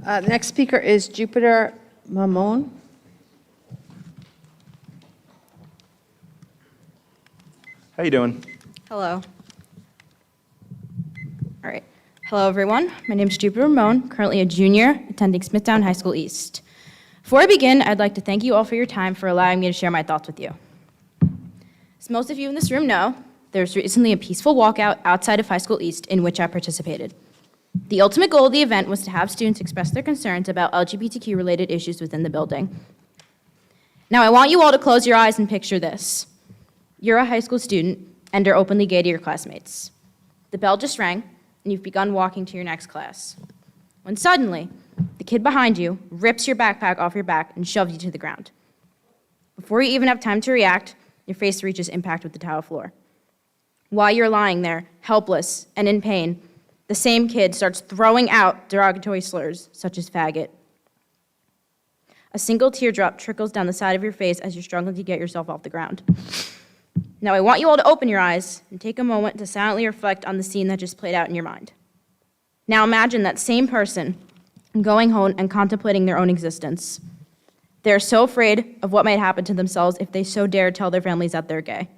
The next speaker is Jupiter Mamone. How you doing? Hello. All right. Hello, everyone. My name is Jupiter Ramon, currently a junior attending Smithtown High School East. Before I begin, I'd like to thank you all for your time for allowing me to share my thoughts with you. As most of you in this room know, there was recently a peaceful walkout outside of High School East in which I participated. The ultimate goal of the event was to have students express their concerns about LGBTQ-related issues within the building. Now, I want you all to close your eyes and picture this. You're a high school student and are openly gay to your classmates. The bell just rang, and you've begun walking to your next class. When suddenly, the kid behind you rips your backpack off your back and shoves you to the ground. Before you even have time to react, your face reaches impact with the tile floor. While you're lying there, helpless and in pain, the same kid starts throwing out derogatory slurs, such as faggot. A single teardrop trickles down the side of your face as you're struggling to get yourself off the ground. Now, I want you all to open your eyes and take a moment to silently reflect on the scene that just played out in your mind. Now, imagine that same person going home and contemplating their own existence. They're so afraid of what might happen to themselves if they so dare tell their families that they're gay.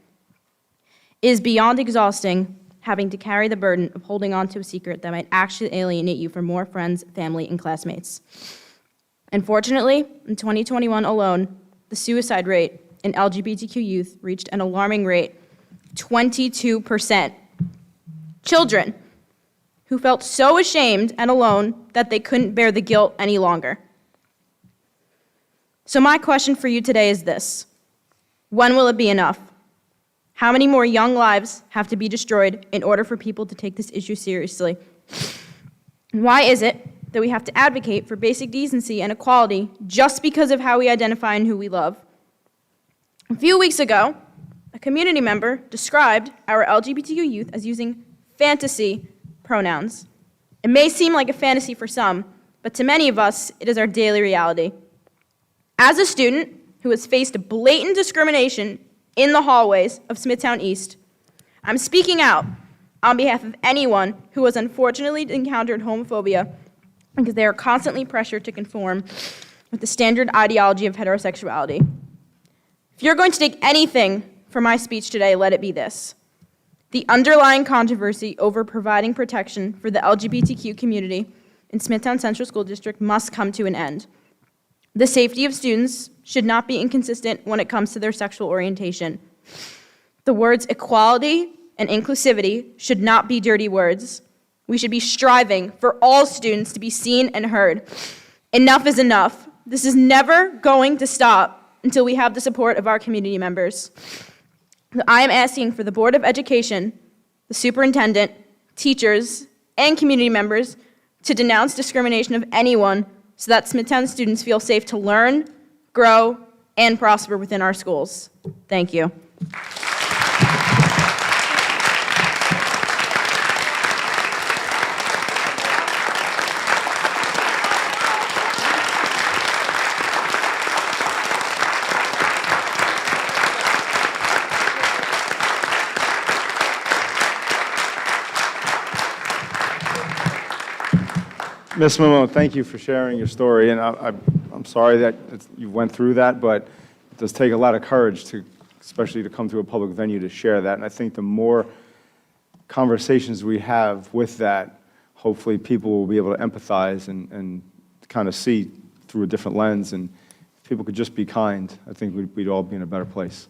It is beyond exhausting having to carry the burden of holding on to a secret that might actually alienate you from more friends, family, and classmates. Unfortunately, in 2021 alone, the suicide rate in LGBTQ youth reached an alarming rate, 22%. Children who felt so ashamed and alone that they couldn't bear the guilt any longer. So my question for you today is this: when will it be enough? How many more young lives have to be destroyed in order for people to take this issue seriously? Why is it that we have to advocate for basic decency and equality just because of how we identify and who we love? A few weeks ago, a community member described our LGBTQ youth as using fantasy pronouns. It may seem like a fantasy for some, but to many of us, it is our daily reality. As a student who has faced blatant discrimination in the hallways of Smithtown East, I'm speaking out on behalf of anyone who has unfortunately encountered homophobia because they are constantly pressured to conform with the standard ideology of heterosexuality. If you're going to take anything from my speech today, let it be this: the underlying controversy over providing protection for the LGBTQ community in Smithtown Central School District must come to an end. The safety of students should not be inconsistent when it comes to their sexual orientation. The words equality and inclusivity should not be dirty words. We should be striving for all students to be seen and heard. Enough is enough. This is never going to stop until we have the support of our community members. I am asking for the Board of Education, the superintendent, teachers, and community members to denounce discrimination of anyone so that Smithtown students feel safe to learn, grow, and prosper within our schools. Thank you. Ms. Mamone, thank you for sharing your story, and I'm sorry that you went through that, but it does take a lot of courage especially to come to a public venue to share that, and I think the more conversations we have with that, hopefully people will be able to empathize and kind of see through a different lens, and if people could just be kind, I think we'd all be in a better place.